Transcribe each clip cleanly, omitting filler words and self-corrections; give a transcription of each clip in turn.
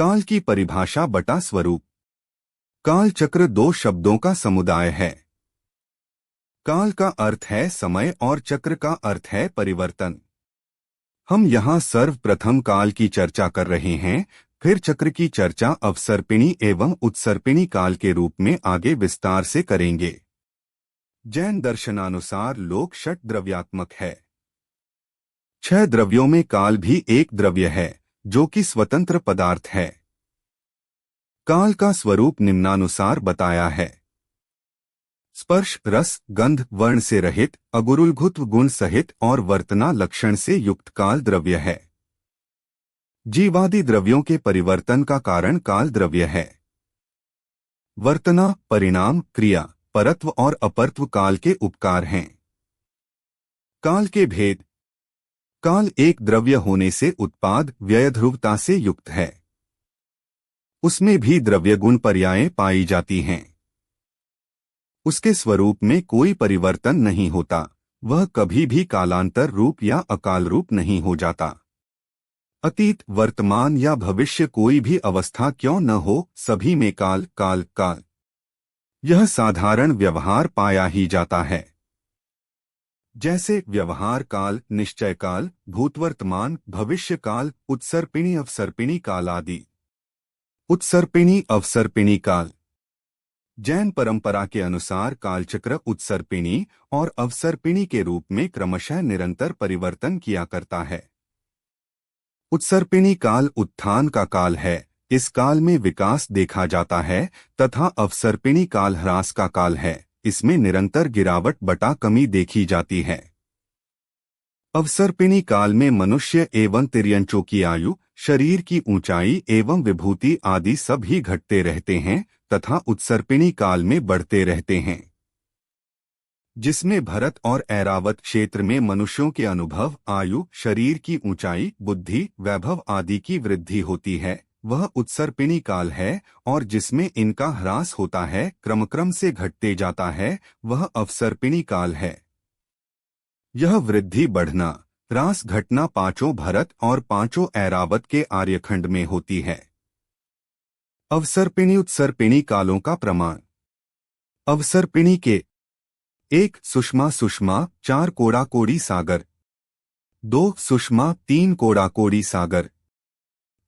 काल की परिभाषा बटा स्वरूप। काल चक्र दो शब्दों का समुदाय है। काल का अर्थ है समय और चक्र का अर्थ है परिवर्तन। हम यहाँ सर्वप्रथम काल की चर्चा कर रहे हैं, फिर चक्र की चर्चा अवसर्पिणी एवं उत्सर्पिणी काल के रूप में आगे विस्तार से करेंगे। जैन दर्शनानुसार लोक षट द्रव्यात्मक है। 6 द्रव्यों में काल भी एक द्रव्य है, जो कि स्वतंत्र पदार्थ है। काल का स्वरूप निम्नानुसार बताया है। स्पर्श, रस, गंध, वर्ण से रहित, अगुरुलघुत्व गुण सहित और वर्तना लक्षण से युक्त काल द्रव्य है। जीवादि द्रव्यों के परिवर्तन का कारण काल द्रव्य है। वर्तना, परिणाम, क्रिया, परत्व और अपरत्व काल के उपकार हैं। काल के भेद। काल एक द्रव्य होने से उत्पाद व्यय ध्रुवता से युक्त है। उसमें भी द्रव्य गुण पर्यायें पाई जाती हैं। उसके स्वरूप में कोई परिवर्तन नहीं होता, वह कभी भी कालांतर रूप या अकाल रूप नहीं हो जाता। अतीत, वर्तमान या भविष्य कोई भी अवस्था क्यों न हो, सभी में काल काल काल यह साधारण व्यवहार पाया ही जाता है। जैसे व्यवहार काल, निश्चय काल, भूतवर्तमान, भविष्य काल, उत्सर्पिणी अवसर्पिणी काल आदि। उत्सर्पिणी अवसर्पिणी काल। जैन परंपरा के अनुसार कालचक्र उत्सर्पिणी और अवसर्पिणी के रूप में क्रमशः निरंतर परिवर्तन किया करता है। उत्सर्पिणी काल उत्थान का काल है, इस काल में विकास देखा जाता है, तथा अवसर्पिणी काल ह्रास का काल है, इसमें निरंतर गिरावट बटा कमी देखी जाती है। अवसर्पिणी काल में मनुष्य एवं तिर्यंचों की आयु, शरीर की ऊंचाई एवं विभूति आदि सब ही घटते रहते हैं तथा उत्सर्पिणी काल में बढ़ते रहते हैं, जिसमें भरत और ऐरावत क्षेत्र में मनुष्यों के अनुभव, आयु, शरीर की ऊंचाई, बुद्धि, वैभव आदि की वृद्धि होती है, वह उत्सर्पिणी काल है, और जिसमें इनका ह्रास होता है, क्रम से घटते जाता है, वह अवसर्पिणी काल है। यह वृद्धि बढ़ना, ह्रास घटना पांचों भरत और पांचों ऐरावत के आर्यखंड में होती है। अवसर्पिणी उत्सर्पिणी कालों का प्रमाण। अवसर्पिणी के 1 सुषमा सुषमा 4 कोड़ा कोड़ी सागर, 2 सुषमा 3 कोड़ा कोड़ी सागर,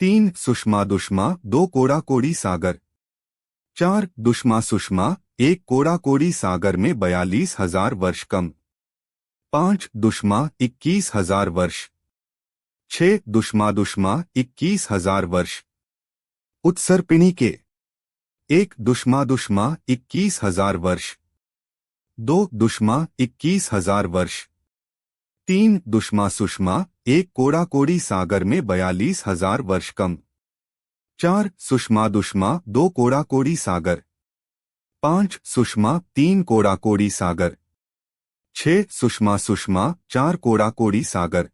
3 सुषमा दुष्मा 2 कोड़ा कोड़ी सागर, 4 दुष्मा सुषमा 1 कोड़ा कोड़ी सागर में 42,000 वर्ष कम, 5 दुष्मा 21,000 वर्ष, 6 दुष्मा दुष्मा 21,000 वर्ष। उत्सर्पिणी के 1 दुष्मा दुष्मा 21,000 वर्ष, 2 दुष्मा 21,000 वर्ष, 3 दुष्मा सुषमा 1 कोड़ा कोड़ी सागर में 42,000 वर्ष कम, 4 सुषमा दुष्मा 2 कोड़ा कोड़ी सागर, 5 सुषमा 3 कोड़ा कोड़ी सागर, 6 सुषमा सुषमा 4 कोड़ा कोड़ी सागर।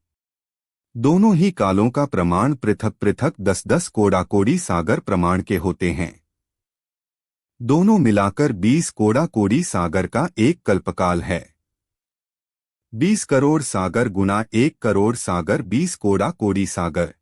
दोनों ही कालों का प्रमाण पृथक पृथक 10-10 कोड़ा कोड़ी सागर प्रमाण के होते हैं। दोनों मिलाकर 20 कोड़ा कोड़ी सागर का एक कल्पकाल है। 20 करोड़ सागर गुना 1 करोड़ सागर 20 कोड़ा कोड़ी सागर।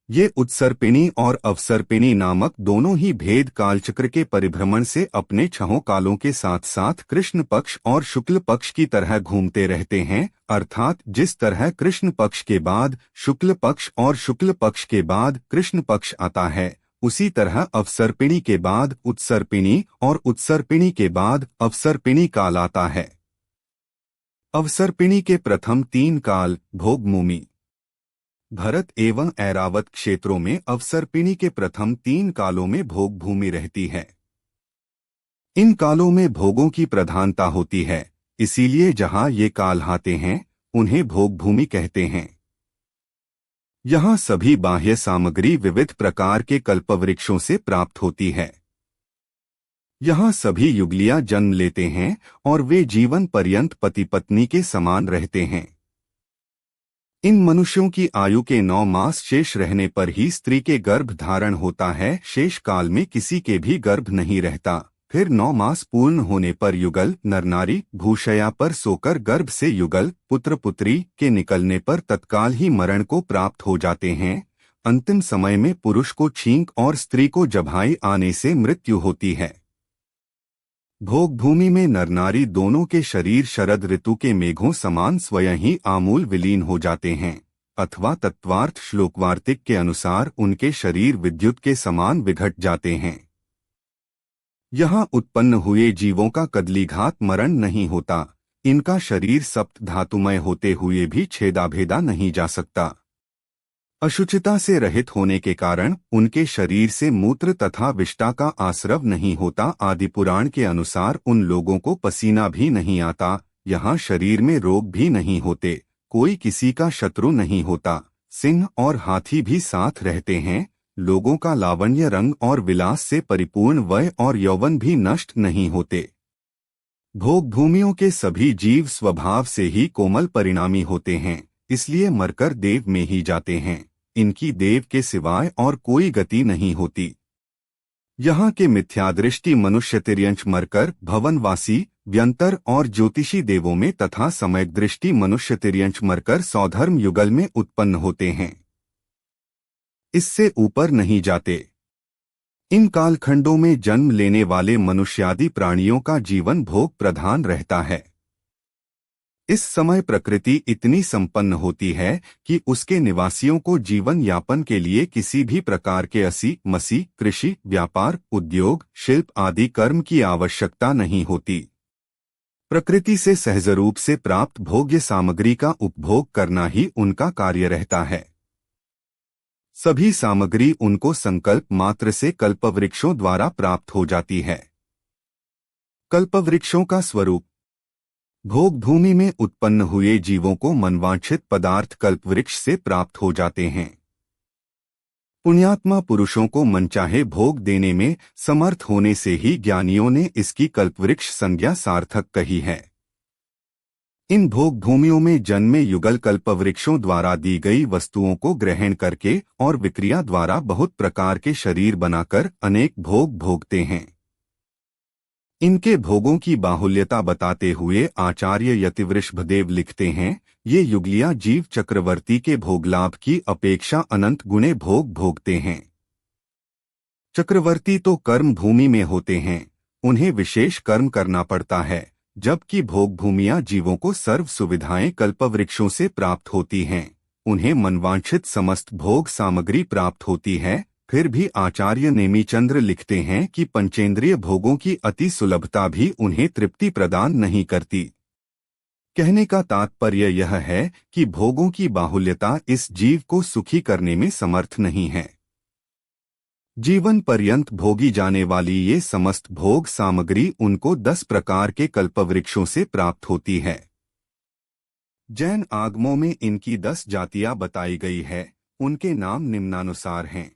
ये उत्सर्पिणी और अवसर्पिणी नामक दोनों ही भेद कालचक्र के परिभ्रमण से अपने 6 कालों के साथ साथ कृष्ण पक्ष और शुक्ल पक्ष की तरह घूमते रहते हैं, अर्थात जिस तरह कृष्ण पक्ष के बाद शुक्ल पक्ष और शुक्ल पक्ष के बाद कृष्ण पक्ष आता है, उसी तरह अवसर्पिणी के बाद उत्सर्पिणी और उत्सर्पिणी के बाद अवसर्पिणी काल आता है। अवसर्पिणी के प्रथम 3 काल भोगभूमि। भरत एवं ऐरावत क्षेत्रों में अवसर्पिणी के प्रथम 3 कालों में भोगभूमि रहती है। इन कालों में भोगों की प्रधानता होती है, इसीलिए जहां ये काल आते हैं उन्हें भोगभूमि कहते हैं। यहाँ सभी बाह्य सामग्री विविध प्रकार के कल्पवृक्षों से प्राप्त होती है। यहाँ सभी युगलियां जन्म लेते हैं और वे जीवन पर्यंत पति पत्नी के समान रहते हैं। इन मनुष्यों की आयु के 9 मास शेष रहने पर ही स्त्री के गर्भ धारण होता है, शेष काल में किसी के भी गर्भ नहीं रहता। फिर 9 मास पूर्ण होने पर युगल नरनारी भूशया पर सोकर गर्भ से युगल पुत्र पुत्री के निकलने पर तत्काल ही मरण को प्राप्त हो जाते हैं। अंतिम समय में पुरुष को छींक और स्त्री को जभाई आने से मृत्यु होती है। भोग भूमि में नरनारी दोनों के शरीर शरद ऋतु के मेघों समान स्वयं ही आमूल विलीन हो जाते हैं, अथवा तत्वार्थ श्लोकवार्तिक के अनुसार उनके शरीर विद्युत के समान विघट जाते हैं। यहाँ उत्पन्न हुए जीवों का कदलीघात मरण नहीं होता, इनका शरीर सप्त धातुमय होते हुए भी छेदाभेदा नहीं जा सकता। अशुचिता से रहित होने के कारण उनके शरीर से मूत्र तथा विष्ठा का आस्रव नहीं होता। आदि पुराण के अनुसार उन लोगों को पसीना भी नहीं आता। यहाँ शरीर में रोग भी नहीं होते, कोई किसी का शत्रु नहीं होता। सिंह और हाथी भी साथ रहते हैं। लोगों का लावण्य रंग और विलास से परिपूर्ण वय और यौवन भी नष्ट नहीं होते। भोग भूमियों के सभी जीव स्वभाव से ही कोमल परिणामी होते हैं, इसलिए मरकर देव में ही जाते हैं। इनकी देव के सिवाय और कोई गति नहीं होती। यहाँ के मिथ्यादृष्टि मनुष्य तिर्यंश मरकर भवनवासी, व्यंतर और ज्योतिषी देवों में तथा सम्यक दृष्टि मनुष्य तिर्यंश मरकर सौधर्म युगल में उत्पन्न होते हैं, इससे ऊपर नहीं जाते। इन कालखंडों में जन्म लेने वाले मनुष्यादि प्राणियों का जीवन भोग प्रधान रहता है। इस समय प्रकृति इतनी संपन्न होती है कि उसके निवासियों को जीवन यापन के लिए किसी भी प्रकार के असी मसी कृषि, व्यापार, उद्योग, शिल्प आदि कर्म की आवश्यकता नहीं होती। प्रकृति से सहज रूप से प्राप्त भोग्य सामग्री का उपभोग करना ही उनका कार्य रहता है। सभी सामग्री उनको संकल्प मात्र से कल्पवृक्षों द्वारा प्राप्त हो जाती है। कल्पवृक्षों का स्वरूप। भोग भूमि में उत्पन्न हुए जीवों को मनवांछित पदार्थ कल्पवृक्ष से प्राप्त हो जाते हैं। पुण्यात्मा पुरुषों को मनचाहे भोग देने में समर्थ होने से ही ज्ञानियों ने इसकी कल्पवृक्ष संज्ञा सार्थक कही है। इन भोग भूमियों में जन्मे युगल कल्पवृक्षों द्वारा दी गई वस्तुओं को ग्रहण करके और विक्रिया द्वारा बहुत प्रकार के शरीर बनाकर अनेक भोग भोगते हैं। इनके भोगों की बाहुल्यता बताते हुए आचार्य यतिवृषभदेव लिखते हैं, ये युगलिया जीव चक्रवर्ती के भोगलाभ की अपेक्षा अनंत गुणे भोग भोगते हैं। चक्रवर्ती तो कर्म भूमि में होते हैं, उन्हें विशेष कर्म करना पड़ता है, जबकि भोग भूमियां जीवों को सर्व सुविधाएं कल्पवृक्षों से प्राप्त होती हैं। उन्हें मनवांछित समस्त भोग सामग्री प्राप्त होती है। फिर भी आचार्य नेमिचंद्र लिखते हैं कि पंचेंद्रिय भोगों की अति सुलभता भी उन्हें तृप्ति प्रदान नहीं करती। कहने का तात्पर्य यह है कि भोगों की बाहुल्यता इस जीव को सुखी करने में समर्थ नहीं है। जीवन पर्यंत भोगी जाने वाली ये समस्त भोग सामग्री उनको 10 प्रकार के कल्पवृक्षों से प्राप्त होती है। जैन आगमों में इनकी 10 जातियां बताई गई है। उनके नाम निम्नानुसार हैं: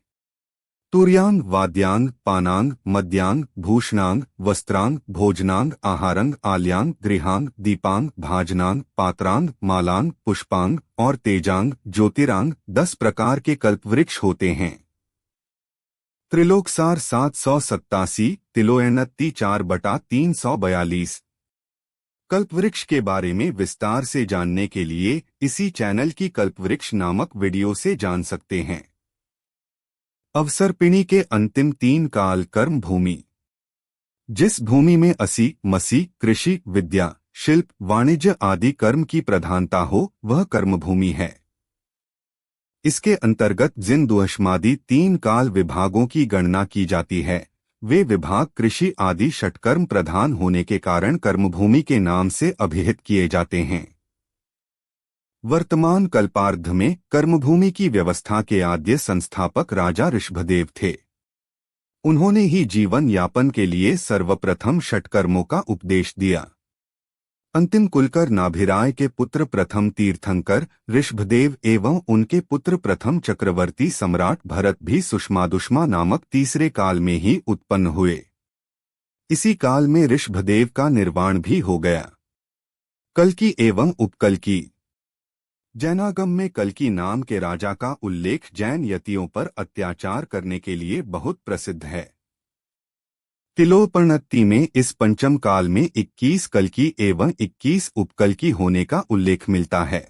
तुर्यांग, वाद्यांग, पानांग, मद्यांग, भूषणांग, वस्त्रांग, भोजनांग, आहारंग, आल्यांग, गृहांग, दीपांग, भाजनांग, पात्रांग, मालांग, पुष्पांग और तेजांग, ज्योतिरांग 10 प्रकार के कल्पवृक्ष होते हैं। त्रिलोकसार 787, तिलोयनत्ती 4/342। कल्पवृक्ष के बारे में विस्तार से जानने के लिए इसी चैनल की कल्पवृक्ष नामक वीडियो से जान सकते हैं। अवसर्पिणी के अंतिम 3 काल कर्म भूमि। जिस भूमि में असी मसी कृषि, विद्या, शिल्प, वाणिज्य आदि कर्म की प्रधानता हो वह कर्म भूमि है। इसके अंतर्गत जिन दुअश्मादि 3 काल विभागों की गणना की जाती है, वे विभाग कृषि आदि षटकर्म प्रधान होने के कारण कर्मभूमि के नाम से अभिहित किए जाते हैं। वर्तमान कल्पार्ध में कर्मभूमि की व्यवस्था के आद्य संस्थापक राजा ऋषभदेव थे। उन्होंने ही जीवन यापन के लिए सर्वप्रथम षटकर्मों का उपदेश दिया। अंतिम कुलकर नाभिराय के पुत्र प्रथम तीर्थंकर ऋषभदेव एवं उनके पुत्र प्रथम चक्रवर्ती सम्राट भरत भी सुषमादुष्मा नामक तीसरे काल में ही उत्पन्न हुए। इसी काल में ऋषभदेव का निर्वाण भी हो गया। कल्की एवं उपकल्की। जैनागम में कल्की नाम के राजा का उल्लेख जैन यतियों पर अत्याचार करने के लिए बहुत प्रसिद्ध है। तिलोपनत्ति में इस पंचम काल में 21 कल्की एवं 21 उपकल्की होने का उल्लेख मिलता है।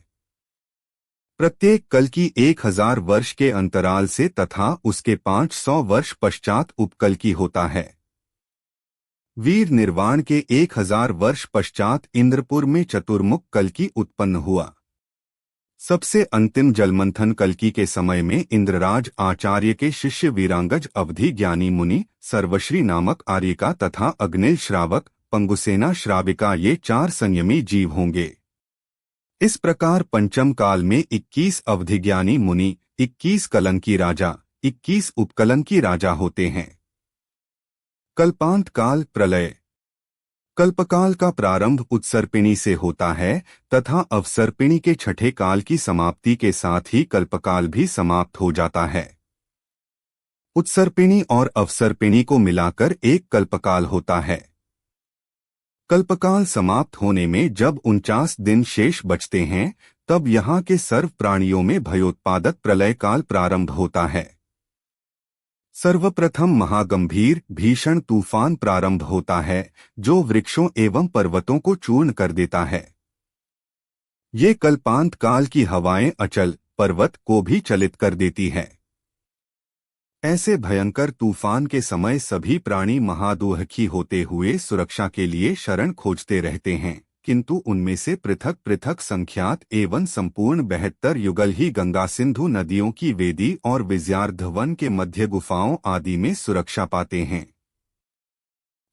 प्रत्येक कल की 1000 वर्ष के अंतराल से तथा उसके 500 वर्ष पश्चात उपकल्की होता है। वीर निर्वाण के 1000 वर्ष पश्चात इंद्रपुर में चतुर्मुख कल्की उत्पन्न हुआ। सबसे अंतिम जलमंथन कल्की के समय में इंद्रराज आचार्य के शिष्य वीरांगज अवधि ज्ञानी मुनि सर्वश्री नामक आर्यिका तथा अग्निल श्रावक पंगुसेना श्राविका ये 4 संयमी जीव होंगे। इस प्रकार पंचम काल में 21 अवधिज्ञानी मुनि, 21 कलंकी राजा, 21 उपकलंकी राजा होते हैं। कल्पांत काल प्रलय। कल्पकाल का प्रारंभ उत्सर्पिणी से होता है तथा अवसर्पिणी के छठे काल की समाप्ति के साथ ही कल्पकाल भी समाप्त हो जाता है। उत्सर्पिणी और अवसर्पिणी को मिलाकर एक कल्पकाल होता है। कल्पकाल समाप्त होने में जब 49 दिन शेष बचते हैं तब यहाँ के सर्व प्राणियों में भयोत्पादक प्रलय काल प्रारंभ होता है। सर्वप्रथम महागंभीर भीषण तूफान प्रारंभ होता है जो वृक्षों एवं पर्वतों को चूर्ण कर देता है। ये कल्पांत काल की हवाएं अचल पर्वत को भी चलित कर देती है। ऐसे भयंकर तूफान के समय सभी प्राणी महादुःखी होते हुए सुरक्षा के लिए शरण खोजते रहते हैं, किंतु उनमें से पृथक पृथक संख्यात एवं संपूर्ण 72 युगल ही गंगा सिंधु नदियों की वेदी और विजयार्धवन के मध्य गुफाओं आदि में सुरक्षा पाते हैं।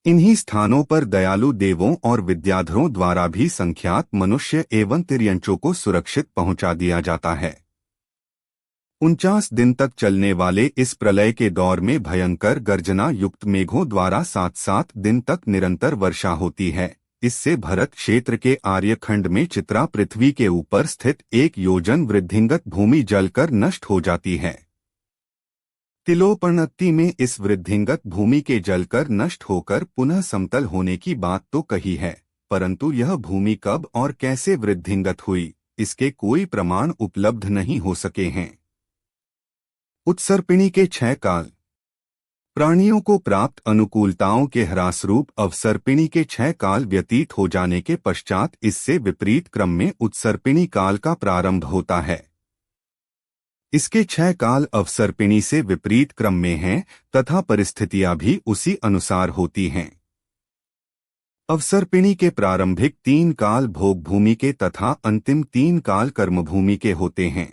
इन्हीं स्थानों पर दयालु देवों और विद्याधरों द्वारा भी संख्यात मनुष्य एवं तिर्यंचों को सुरक्षित पहुंचा दिया जाता है। 49 दिन तक चलने वाले इस प्रलय के दौर में भयंकर गर्जना युक्त मेघों द्वारा 7-7 दिन तक निरंतर वर्षा होती है। इससे भरत क्षेत्र के आर्यखंड में चित्रा पृथ्वी के ऊपर स्थित 1 योजन वृद्धिंगत भूमि जलकर नष्ट हो जाती है। तिलोपनत्ति में इस वृद्धिंगत भूमि के जलकर नष्ट होकर पुनः समतल होने की बात तो कही है, परंतु यह भूमि कब और कैसे वृद्धिंगत हुई इसके कोई प्रमाण उपलब्ध नहीं हो सके हैं। उत्सर्पिणी के 6 काल। प्राणियों को प्राप्त अनुकूलताओं के ह्रासरूप अवसर्पिणी के 6 काल व्यतीत हो जाने के पश्चात इससे विपरीत क्रम में उत्सर्पिणी काल का प्रारंभ होता है। इसके 6 काल अवसर्पिणी से विपरीत क्रम में हैं तथा परिस्थितियां भी उसी अनुसार होती हैं। अवसर्पिणी के प्रारंभिक 3 काल भोग भूमि के तथा अंतिम 3 काल कर्मभूमि के होते हैं,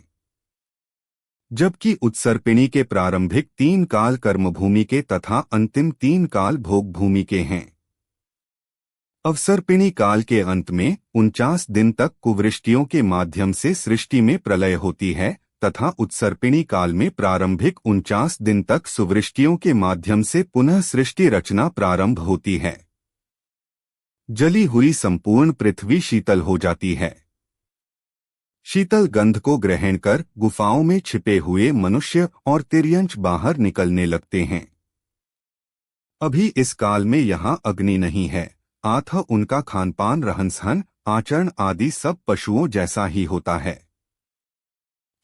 जबकि उत्सर्पिणी के प्रारंभिक 3 काल कर्मभूमि के तथा अंतिम 3 काल भोग भूमि के हैं। अवसर्पिणी काल के अंत में 49 दिन तक कुवृष्टियों के माध्यम से सृष्टि में प्रलय होती है तथा उत्सर्पिणी काल में प्रारंभिक 49 दिन तक सुवृष्टियों के माध्यम से पुनः सृष्टि रचना प्रारंभ होती है। जली हुई संपूर्ण पृथ्वी शीतल हो जाती है। शीतल गंध को ग्रहण कर गुफाओं में छिपे हुए मनुष्य और तिर्यंच बाहर निकलने लगते हैं। अभी इस काल में यहाँ अग्नि नहीं है, अतः उनका खानपान रहन-सहन आचरण आदि सब पशुओं जैसा ही होता है।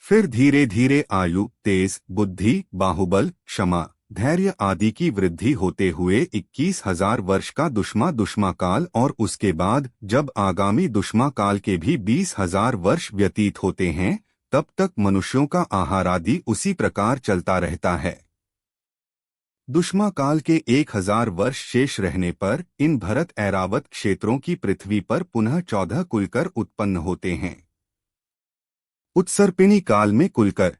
फिर धीरे धीरे आयु, तेज, बुद्धि, बाहुबल, क्षमा, धैर्य आदि की वृद्धि होते हुए 21,000 वर्ष का दुष्मा काल और उसके बाद जब आगामी दुष्मा काल के भी 20,000 वर्ष व्यतीत होते हैं तब तक मनुष्यों का आहार आदि उसी प्रकार चलता रहता है। दुष्मा काल के 1000 वर्ष शेष रहने पर इन भरत ऐरावत क्षेत्रों की पृथ्वी पर पुनः 14 कुलकर उत्पन्न होते हैं। उत्सर्पिणी काल में कुलकर।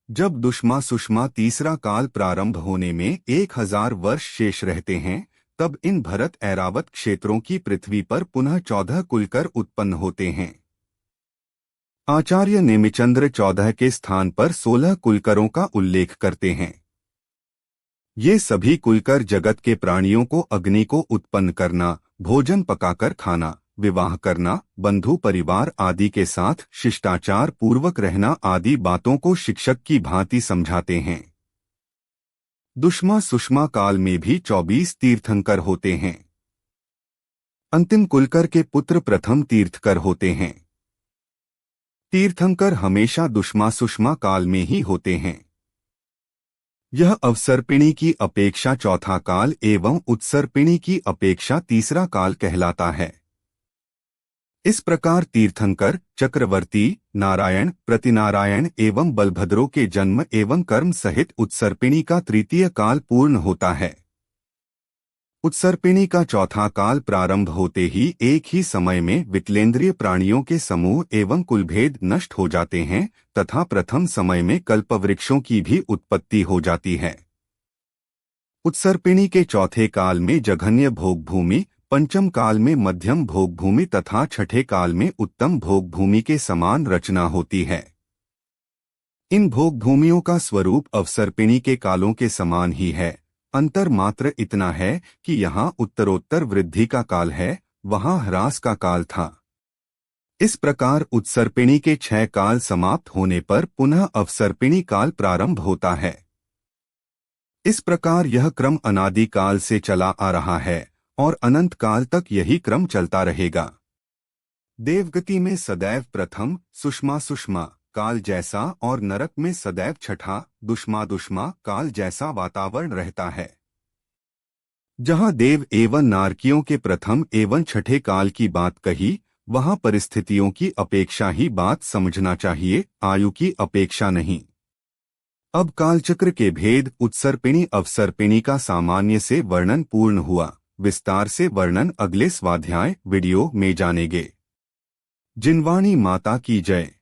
जब दुष्मा सुषमा तीसरा काल प्रारंभ होने में 1000 वर्ष शेष रहते हैं तब इन भरत ऐरावत क्षेत्रों की पृथ्वी पर पुनः 14 कुलकर उत्पन्न होते हैं। आचार्य नेमिचंद्र 14 के स्थान पर 16 कुलकरों का उल्लेख करते हैं। ये सभी कुलकर जगत के प्राणियों को अग्नि को उत्पन्न करना, भोजन पकाकर खाना, विवाह करना, बंधु परिवार आदि के साथ शिष्टाचार पूर्वक रहना आदि बातों को शिक्षक की भांति समझाते हैं। दुष्मा सुषमा काल में भी 24 तीर्थंकर होते हैं। अंतिम कुलकर के पुत्र प्रथम तीर्थकर होते हैं। तीर्थंकर हमेशा दुष्मा सुषमा काल में ही होते हैं। यह अवसर्पिणी की अपेक्षा चौथा काल एवं उत्सर्पिणी की अपेक्षा तीसरा काल कहलाता है। इस प्रकार तीर्थंकर, चक्रवर्ती, नारायण, प्रतिनारायण एवं बलभद्रों के जन्म एवं कर्म सहित उत्सर्पिणी का तृतीय काल पूर्ण होता है। उत्सर्पिणी का चौथा काल प्रारंभ होते ही एक ही समय में विकलेंद्रिय प्राणियों के समूह एवं कुलभेद नष्ट हो जाते हैं तथा प्रथम समय में कल्पवृक्षों की भी उत्पत्ति हो जाती है। उत्सर्पिणी के चौथे काल में जघन्य भोगभूमि, पंचम काल में मध्यम भोगभूमि तथा छठे काल में उत्तम भोगभूमि के समान रचना होती है। इन भोगभूमियों का स्वरूप अवसर्पिणी के कालों के समान ही है, अंतर मात्र इतना है कि यहाँ उत्तरोत्तर वृद्धि का काल है, वहाँ ह्रास का काल था। इस प्रकार उत्सर्पिणी के 6 काल समाप्त होने पर पुनः अवसर्पिणी काल प्रारंभ होता है। इस प्रकार यह क्रम अनादि काल से चला आ रहा है और अनंत काल तक यही क्रम चलता रहेगा। देवगति में सदैव प्रथम सुषमा सुषमा काल जैसा और नरक में सदैव छठा दुष्मा दुष्मा काल जैसा वातावरण रहता है। जहाँ देव एवं नारकियों के प्रथम एवं छठे काल की बात कही, वहाँ परिस्थितियों की अपेक्षा ही बात समझना चाहिए, आयु की अपेक्षा नहीं। अब कालचक्र के भेद उत्सर्पिणी अवसर्पिणी का सामान्य से वर्णन पूर्ण हुआ। विस्तार से वर्णन अगले स्वाध्याय वीडियो में जानेंगे। जिनवाणी माता की जय।